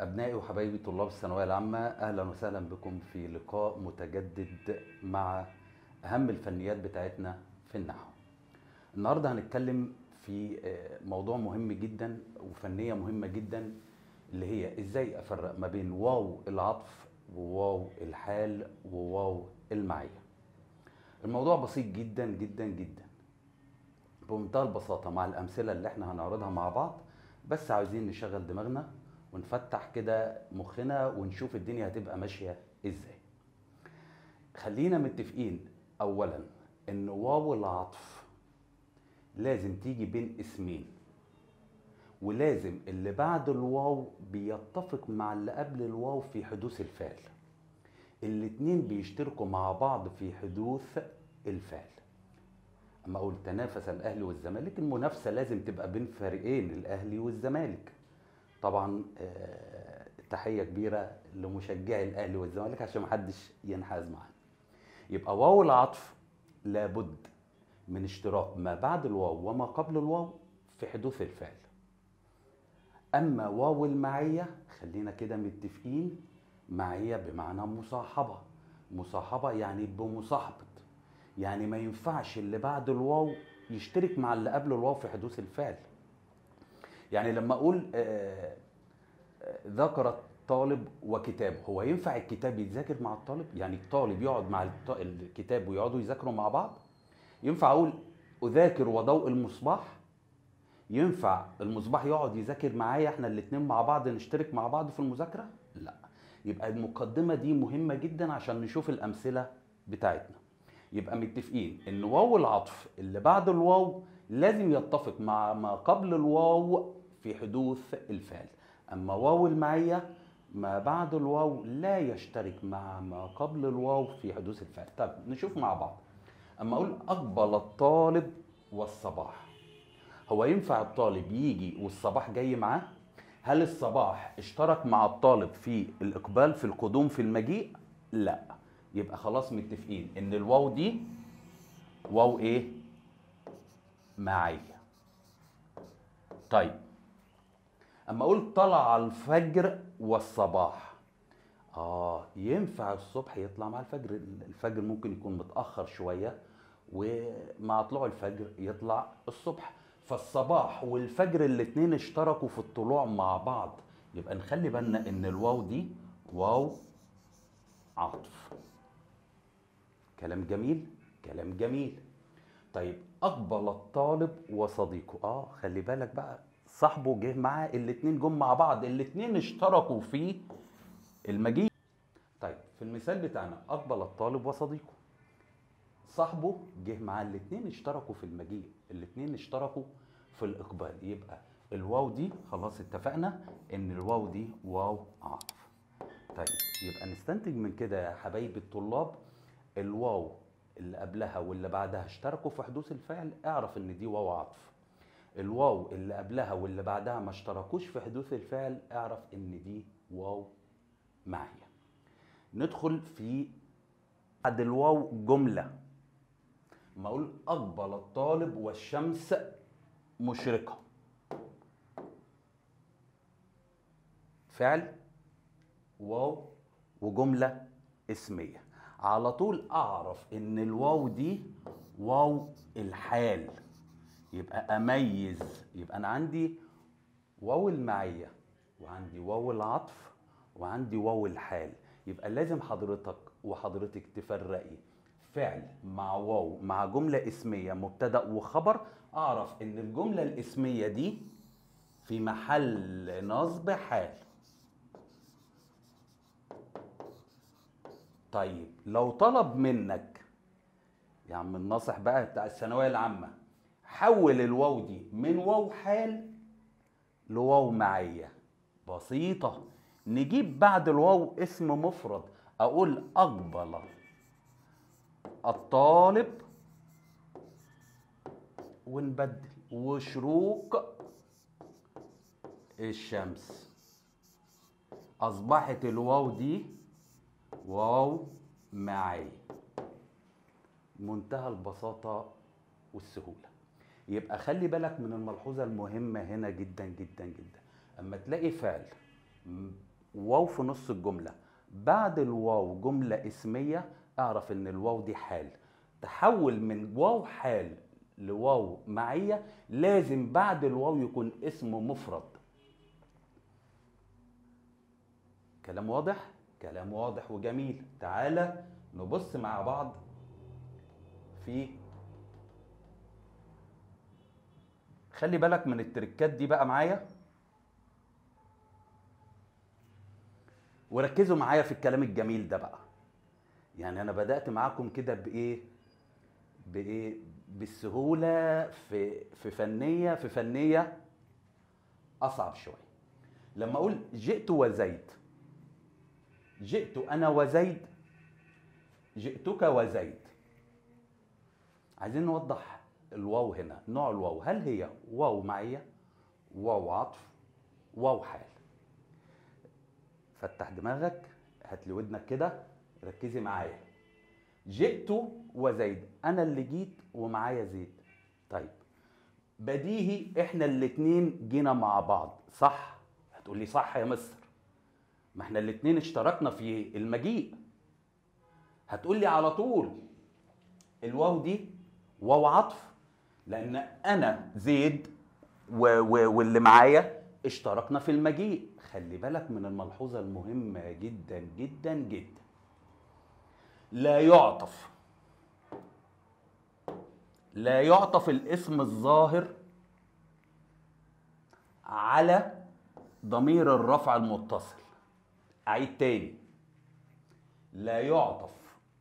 أبنائي وحبايبي طلاب الثانوية العامة، أهلا وسهلا بكم في لقاء متجدد مع أهم الفنيات بتاعتنا في النحو. النهاردة هنتكلم في موضوع مهم جدا وفنية مهمة جدا، اللي هي إزاي أفرق ما بين واو العطف وواو الحال وواو المعية. الموضوع بسيط جدا جدا جدا بمنتهى البساطة مع الأمثلة اللي احنا هنعرضها مع بعض، بس عايزين نشغل دماغنا ونفتح كده مخنا ونشوف الدنيا هتبقى ماشية ازاي. خلينا متفقين اولا ان واو العطف لازم تيجي بين اسمين، ولازم اللي بعد الواو بيتفق مع اللي قبل الواو في حدوث الفعل. الاتنين بيشتركوا مع بعض في حدوث الفعل. اما اقول تنافس الاهلي والزمالك، المنافسة لازم تبقى بين فريقين، الاهلي والزمالك. طبعا تحية كبيرة لمشجعي الاهلي والزمالك عشان محدش ينحاز معانا. يبقى واو العطف لابد من اشتراك ما بعد الواو وما قبل الواو في حدوث الفعل. اما واو المعية خلينا كده متفقين، معية بمعنى مصاحبة. مصاحبة يعني بمصاحبة، يعني ما ينفعش اللي بعد الواو يشترك مع اللي قبل الواو في حدوث الفعل. يعني لما اقول ذكر الطالب وكتاب، هو ينفع الكتاب يتذاكر مع الطالب؟ يعني الطالب يقعد مع الكتاب ويقعدوا يذاكروا مع بعض؟ ينفع اقول اذاكر وضوء المصباح؟ ينفع المصباح يقعد يذاكر معايا احنا الاتنين مع بعض نشترك مع بعض في المذاكرة؟ لا. يبقى المقدمة دي مهمة جدا عشان نشوف الامثلة بتاعتنا. يبقى متفقين ان واو العطف اللي بعد الواو لازم يتفق مع ما قبل الواو في حدوث الفعل. اما واو المعية ما بعد الواو لا يشترك مع ما قبل الواو في حدوث الفعل. طب نشوف مع بعض. اما اقول اقبل الطالب والصباح، هو ينفع الطالب يجي والصباح جاي معاه؟ هل الصباح اشترك مع الطالب في الاقبال، في القدوم، في المجيء؟ لا. يبقى خلاص متفقين ان الواو دي واو ايه؟ معية. طيب اما اقول طلع الفجر والصباح، ينفع الصبح يطلع مع الفجر. الفجر ممكن يكون متأخر شوية، ومع طلوع الفجر يطلع الصبح. فالصباح والفجر الاتنين اشتركوا في الطلوع مع بعض. يبقى نخلي بالنا ان الواو دي واو عطف. كلام جميل، كلام جميل. طيب اقبل الطالب وصديقه، خلي بالك بقى، صاحبه جه معاه، الاتنين جم مع بعض، الاتنين اشتركوا في المجيء. طيب في المثال بتاعنا اقبل الطالب وصديقه، صاحبه جه معاه، الاتنين اشتركوا في المجيء، الاتنين اشتركوا في الاقبال. يبقى الواو دي خلاص اتفقنا ان الواو دي واو عطف. طيب يبقى نستنتج من كده يا حبايبي الطلاب، الواو اللي قبلها واللي بعدها اشتركوا في حدوث الفعل، اعرف ان دي واو عطف. الواو اللي قبلها واللي بعدها ما اشتركوش في حدوث الفعل، اعرف ان دي واو معية. ندخل في بعد الواو جملة. ما اقول اقبل الطالب والشمس مشرقة، فعل، واو، وجملة اسمية. على طول اعرف ان الواو دي واو الحال. يبقى اميز، يبقى انا عندي واو المعية وعندي واو العطف وعندي واو الحال. يبقى لازم حضرتك وحضرتك تفرقي فعل مع واو مع جملة اسمية مبتدأ وخبر. اعرف ان الجملة الاسمية دي في محل نصب حال. طيب لو طلب منك يا عم الناصح بقى بتاع الثانوية العامة، حول الواو دي من واو حال لواو معية، بسيطة. نجيب بعد الواو اسم مفرد، اقول اقبل الطالب ونبدل وشروق الشمس. اصبحت الواو دي واو معي. منتهى البساطة والسهولة. يبقى خلي بالك من الملحوظة المهمة هنا جدا جدا جدا. اما تلاقي فعل واو في نص الجملة، بعد الواو جملة اسمية، اعرف ان الواو دي حال. تحول من واو حال لواو معية، لازم بعد الواو يكون اسم مفرد. كلام واضح؟ كلام واضح وجميل. تعالى نبص مع بعض في، خلي بالك من التركات دي بقى معايا، وركزوا معايا في الكلام الجميل ده بقى. يعني انا بدأت معاكم كده بايه بالسهولة، في فنية اصعب شوية. لما اقول جئت وزيد، جئت انا وزيد، جئتك وزيد، عايزين نوضح الواو هنا. نوع الواو، هل هي واو معية، واو عطف، واو حال؟ فتح دماغك، هات لي ودنك كده، ركزي معايا. جئت وزيد، انا اللي جيت ومعايا زيد. طيب بديهي احنا الاتنين جينا مع بعض، صح؟ هتقولي صح يا مستر، ما احنا الاتنين اشتركنا في المجيء. هتقولي على طول الواو دي واو عطف، لان انا زيد واللي معايا اشتركنا في المجيء. خلي بالك من الملحوظة المهمة جدا جدا جدا. لا يعطف الاسم الظاهر على ضمير الرفع المتصل. اعيد تاني، لا يعطف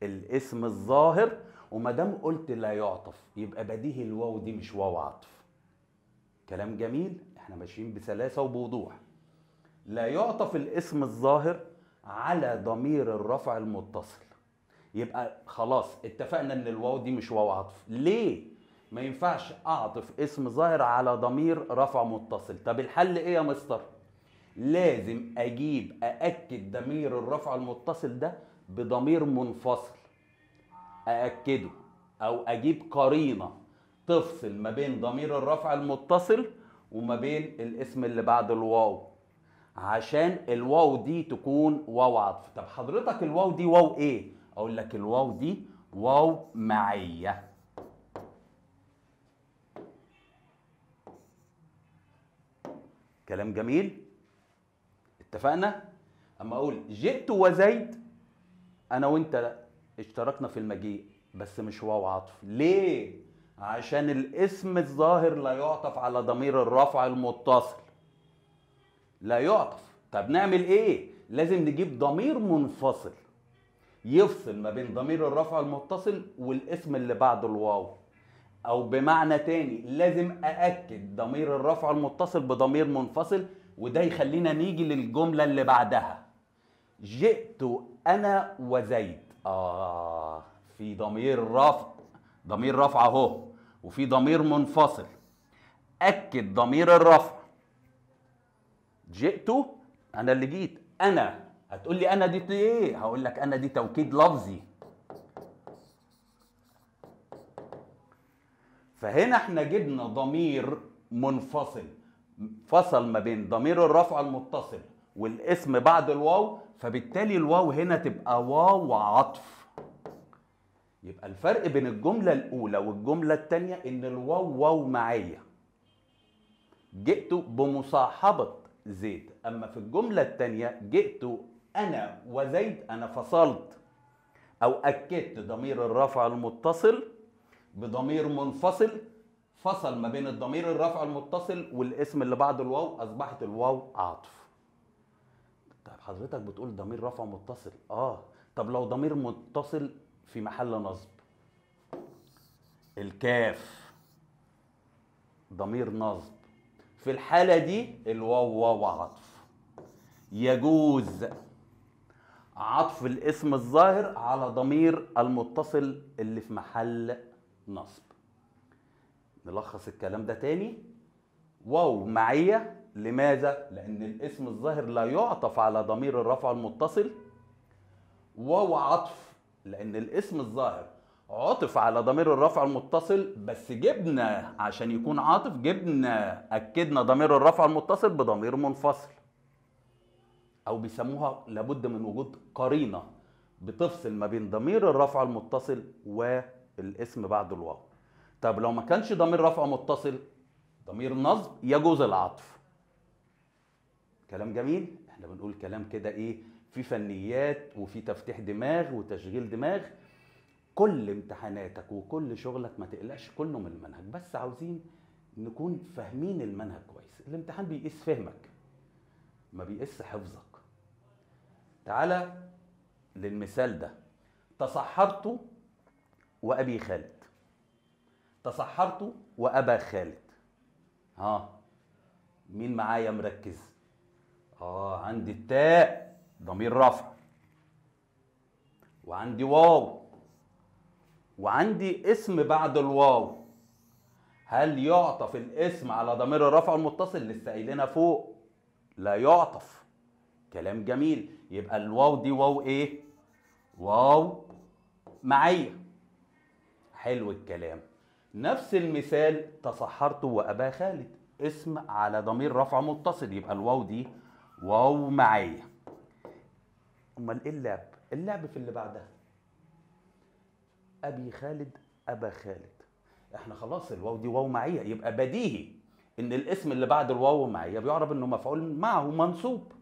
الاسم الظاهر، وما دام قلت لا يعطف يبقى بديهي الواو دي مش واو عطف. كلام جميل، احنا ماشيين بسلاسة وبوضوح. لا يعطف الاسم الظاهر على ضمير الرفع المتصل، يبقى خلاص اتفقنا ان الواو دي مش واو عطف. ليه؟ ما ينفعش اعطف اسم ظاهر على ضمير رفع متصل. طب الحل ايه يا مستر؟ لازم اجيب ااكد ضمير الرفع المتصل ده بضمير منفصل ااكده، او اجيب قرينه تفصل ما بين ضمير الرفع المتصل وما بين الاسم اللي بعد الواو، عشان الواو دي تكون واو عطف. طب حضرتك الواو دي واو ايه؟ اقول لك الواو دي واو معيه. كلام جميل، اتفقنا. اما اقول جئت وزيد، انا وانت اشتركنا في المجيء بس مش واو عطف. ليه؟ عشان الاسم الظاهر لا يعطف على ضمير الرفع المتصل، لا يعطف. طب نعمل ايه؟ لازم نجيب ضمير منفصل يفصل ما بين ضمير الرفع المتصل والاسم اللي بعد الواو، او بمعنى تاني لازم ااكد ضمير الرفع المتصل بضمير منفصل. وده يخلينا نيجي للجملة اللي بعدها، جئت انا وزيد. في ضمير رفع، ضمير رفع اهو، وفي ضمير منفصل. اكد ضمير الرفع، جئت انا اللي جيت. انا، هتقول لي انا دي ايه؟ هقول لك انا دي توكيد لفظي. فهنا احنا جبنا ضمير منفصل فصل ما بين ضمير الرفع المتصل والاسم بعد الواو، فبالتالي الواو هنا تبقى واو عطف. يبقى الفرق بين الجملة الأولى والجملة الثانية إن الواو واو معية، جئت بمصاحبة زيد. أما في الجملة الثانية جئت أنا وزيد، أنا فصلت أو أكدت ضمير الرفع المتصل بضمير منفصل، فصل ما بين الضمير الرفع المتصل والاسم اللي بعد الواو، أصبحت الواو عطف. طيب حضرتك بتقول ضمير رفع متصل، طب لو ضمير متصل في محل نصب، الكاف ضمير نصب، في الحالة دي الواو واو عطف. يجوز عطف الاسم الظاهر على ضمير المتصل اللي في محل نصب. نلخص الكلام ده تاني، واو معية. لماذا؟ لأن الاسم الظاهر لا يعطف على ضمير الرفع المتصل. واو عطف لأن الاسم الظاهر عطف على ضمير الرفع المتصل، بس جبنا عشان يكون عاطف أكدنا ضمير الرفع المتصل بضمير منفصل. او بيسموها لابد من وجود قرينه بتفصل ما بين ضمير الرفع المتصل والاسم بعد الواو. طب لو ما كانش ضمير رفع متصل، ضمير نصب، يجوز العطف. كلام جميل. احنا بنقول كلام كده ايه، في فنيات وفي تفتيح دماغ وتشغيل دماغ. كل امتحاناتك وكل شغلك ما تقلقش كله من المنهج، بس عاوزين نكون فاهمين المنهج كويس. الامتحان بيقيس فهمك ما بيقيس حفظك. تعالى للمثال ده. تصحرت وأبي خالد. تصحرت وأبا خالد. مين معايا مركز؟ عندي التاء ضمير رفع، وعندي واو، وعندي اسم بعد الواو. هل يعطف الاسم على ضمير الرفع المتصل؟ لسه قايلينها فوق لا يعطف. كلام جميل. يبقى الواو دي واو ايه؟ واو معية. حلو الكلام. نفس المثال تصحرت وأبا خالد، اسم على ضمير رفع متصل، يبقى الواو دي واو معية. امال ايه اللعب؟ اللعب في اللي بعدها. أبي خالد أبا خالد. احنا خلاص الواو دي واو معية، يبقى بديهي ان الاسم اللي بعد الواو معية بيعرف انه مفعول معه منصوب.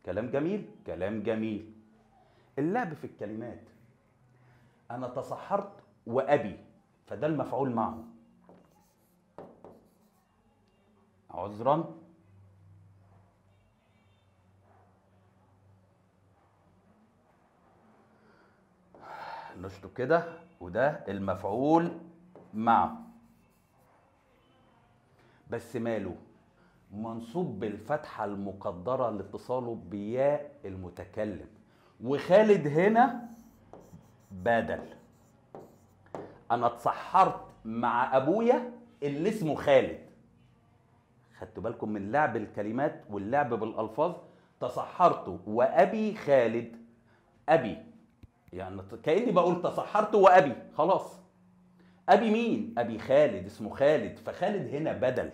كلام جميل. كلام جميل. اللعب في الكلمات. انا تصحرت وأبي، فده المفعول معه. عذرا. نشطه كده، وده المفعول معه. بس ماله؟ منصوب بالفتحة المقدرة لاتصاله بياء المتكلم. وخالد هنا بدل. انا اتسحرت مع ابويا اللي اسمه خالد. خدتوا بالكم من لعب الكلمات واللعب بالالفاظ؟ تصحرت وابي خالد. ابي يعني كاني بقول تصحرت وابي، خلاص. ابي مين؟ ابي خالد، اسمه خالد، فخالد هنا بدل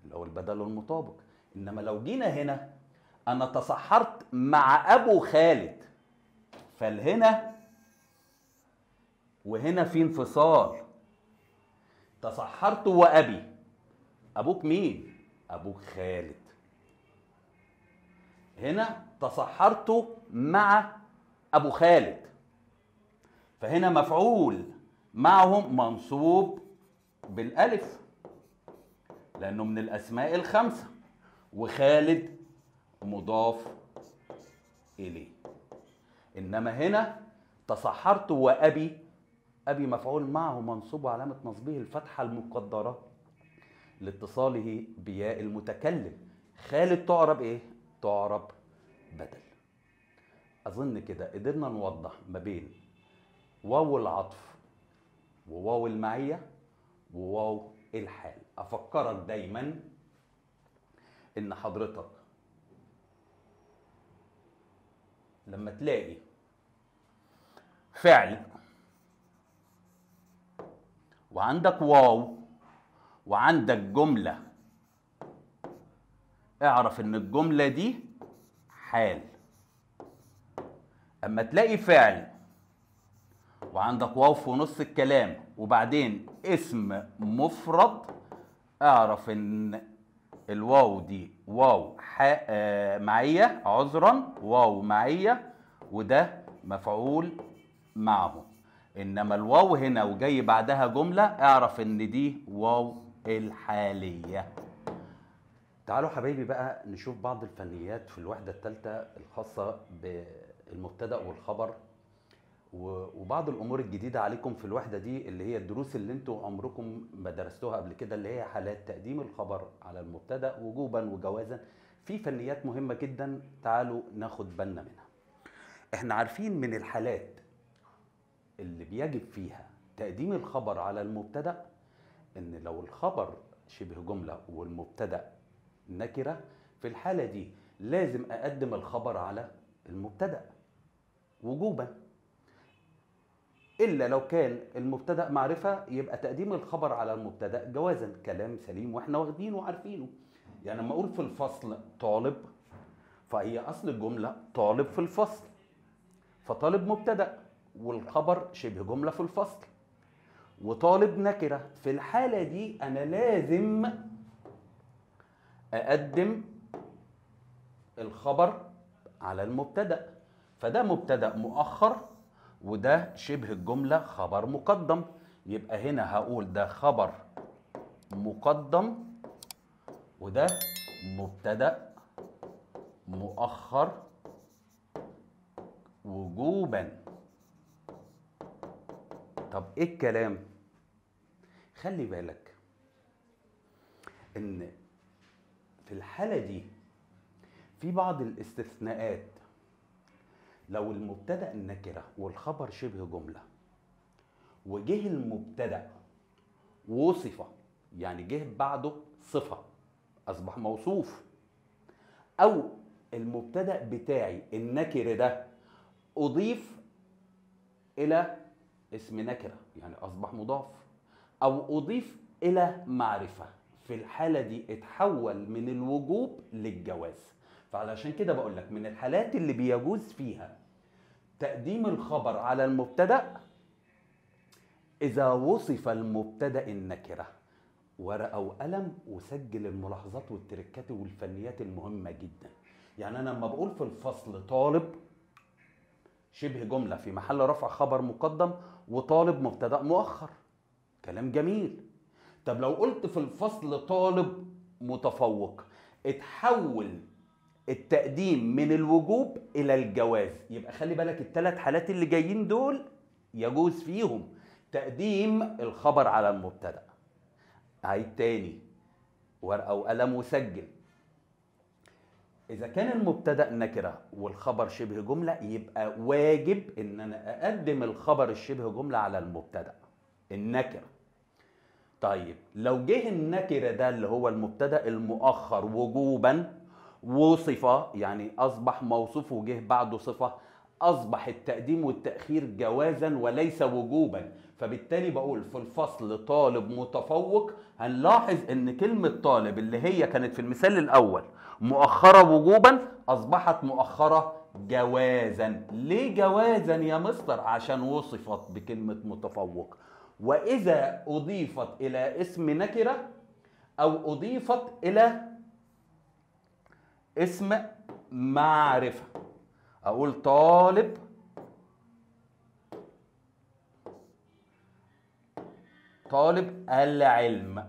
اللي هو البدل المطابق. انما لو جينا هنا انا تصحرت مع ابو خالد، فالهنا وهنا في انفصال. تصحرت وابي. ابوك مين؟ ابوك خالد. هنا تصحرت مع ابو خالد، فهنا مفعول معهم منصوب بالالف لانه من الاسماء الخمسه، وخالد مضاف اليه. انما هنا تصحرت وابي، ابي مفعول معه منصوب وعلامه نصبه الفتحه المقدره لاتصاله بياء المتكلم. خالد تعرب ايه؟ تعرب بدل. اظن كده قدرنا نوضح ما بين واو العطف وواو المعيه وواو الحال. افكرك دايما ان حضرتك لما تلاقي فعل وعندك واو وعندك جملة، اعرف ان الجملة دي حال. اما تلاقي فعل وعندك واو في نص الكلام وبعدين اسم مفرد، اعرف ان الواو دي واو معية، عذرا، واو معية، وده مفعول معه. انما الواو هنا وجاي بعدها جملة، اعرف ان دي واو الحالية. تعالوا حبايبي بقى نشوف بعض الفنيات في الوحدة الثالثة الخاصة بالمبتدأ والخبر، وبعض الامور الجديده عليكم في الوحده دي اللي هي الدروس اللي انتوا عمركم ما درستوها قبل كده، اللي هي حالات تقديم الخبر على المبتدا وجوبا وجوازا. في فنيات مهمه جدا، تعالوا ناخد بالنا منها. احنا عارفين من الحالات اللي بيجب فيها تقديم الخبر على المبتدا ان لو الخبر شبه جمله والمبتدا نكره، في الحاله دي لازم اقدم الخبر على المبتدا وجوبا. إلا لو كان المبتدأ معرفة يبقى تقديم الخبر على المبتدأ جوازا. كلام سليم واحنا واخدينه وعارفينه. يعني لما أقول في الفصل طالب، فهي اصل الجمله طالب في الفصل، فطالب مبتدا والخبر شبه جمله في الفصل، وطالب نكره. في الحاله دي انا لازم اقدم الخبر على المبتدا، فده مبتدا مؤخر وده شبه الجمله خبر مقدم. يبقى هنا هقول ده خبر مقدم وده مبتدا مؤخر وجوبا. طب ايه الكلام؟ خلي بالك ان في الحالة دي في بعض الاستثناءات. لو المبتدأ نكرة والخبر شبه جملة وجه المبتدأ وصفة، يعني جه بعده صفة أصبح موصوف، أو المبتدأ بتاعي النكر ده أضيف إلى اسم نكرة يعني أصبح مضاف، أو أضيف إلى معرفة، في الحالة دي اتحول من الوجوب للجواز. فعلشان كده بقول لك من الحالات اللي بيجوز فيها تقديم الخبر على المبتدأ إذا وصف المبتدأ النكرة. ورقة وقلم وسجل الملاحظات والتركات والفنيات المهمة جدا. يعني أنا لما بقول في الفصل طالب شبه جملة في محل رفع خبر مقدم وطالب مبتدأ مؤخر، كلام جميل. طب لو قلت في الفصل طالب متفوق، اتحول التقديم من الوجوب إلى الجواز. يبقى خلي بالك الثلاث حالات اللي جايين دول يجوز فيهم تقديم الخبر على المبتدأ. عيد تاني، ورقة وقلم وسجل. إذا كان المبتدأ نكرة والخبر شبه جملة يبقى واجب إن أنا أقدم الخبر الشبه جملة على المبتدأ النكرة. طيب لو جه النكرة ده اللي هو المبتدأ المؤخر وجوبا وصفة، يعني أصبح موصوف وجه بعده صفة، أصبح التقديم والتأخير جوازا وليس وجوبا. فبالتالي بقول في الفصل طالب متفوق، هنلاحظ ان كلمة طالب اللي هي كانت في المثال الاول مؤخرة وجوبا اصبحت مؤخرة جوازا. ليه جوازا يا مستر؟ عشان وصفت بكلمة متفوق. واذا اضيفت الى اسم نكرة او اضيفت الى اسم معرفة، اقول طالب العلم.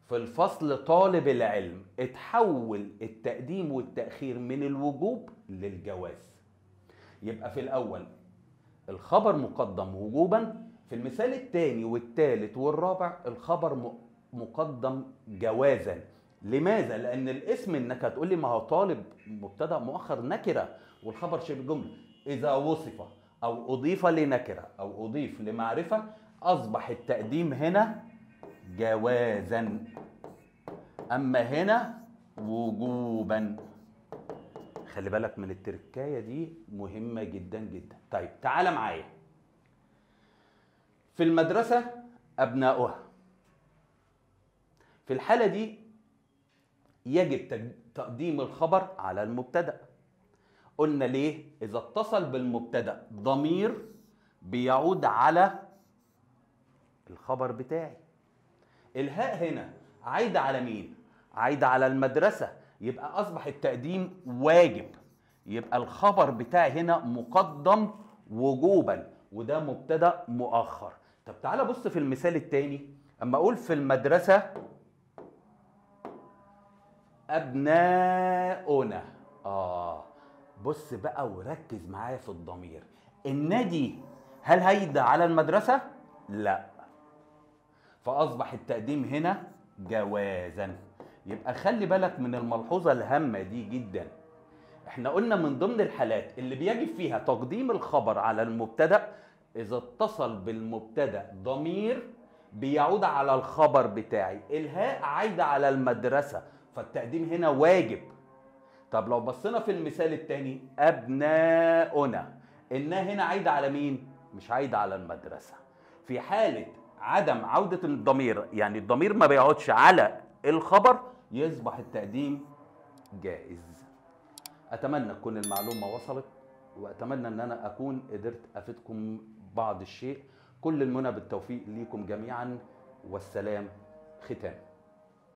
في الفصل طالب العلم اتحول التقديم والتأخير من الوجوب للجواز. يبقى في الأول الخبر مقدم وجوبا، في المثال الثاني والثالث والرابع الخبر مقدم جوازا. لماذا؟ لأن الاسم انك هتقول لي ما هو طالب مبتدأ مؤخر نكرة والخبر شبه جملة، إذا وصف أو أضيف لنكرة أو أضيف لمعرفة أصبح التقديم هنا جوازا، أما هنا وجوبا. خلي بالك من التركاية دي مهمة جدا جدا. طيب تعال معايا. في المدرسة أبناؤها، في الحالة دي يجب تقديم الخبر على المبتدأ. قلنا ليه؟ إذا اتصل بالمبتدأ ضمير بيعود على الخبر بتاعي. الهاء هنا عايدة على مين؟ عايدة على المدرسة، يبقى أصبح التقديم واجب. يبقى الخبر بتاعي هنا مقدم وجوبا وده مبتدأ مؤخر. طب تعالى بص في المثال الثاني، أما أقول في المدرسة أبناؤنا. بص بقى وركز معايا في الضمير. النادي هل هيدا على المدرسة؟ لا، فأصبح التقديم هنا جوازا. يبقى خلي بالك من الملحوظة الهامة دي جدا. احنا قلنا من ضمن الحالات اللي بيجب فيها تقديم الخبر على المبتدأ إذا اتصل بالمبتدأ ضمير بيعود على الخبر بتاعي. الهاء عايدة على المدرسة فالتقديم هنا واجب. طب لو بصينا في المثال الثاني أبناؤنا، النا هنا عايدة على مين؟ مش عايدة على المدرسة. في حالة عدم عودة الضمير، يعني الضمير ما بيقعدش على الخبر، يصبح التقديم جائز. اتمنى تكون المعلومه وصلت، واتمنى ان انا اكون قدرت افيدكم بعض الشيء. كل المنى بالتوفيق ليكم جميعا، والسلام ختام.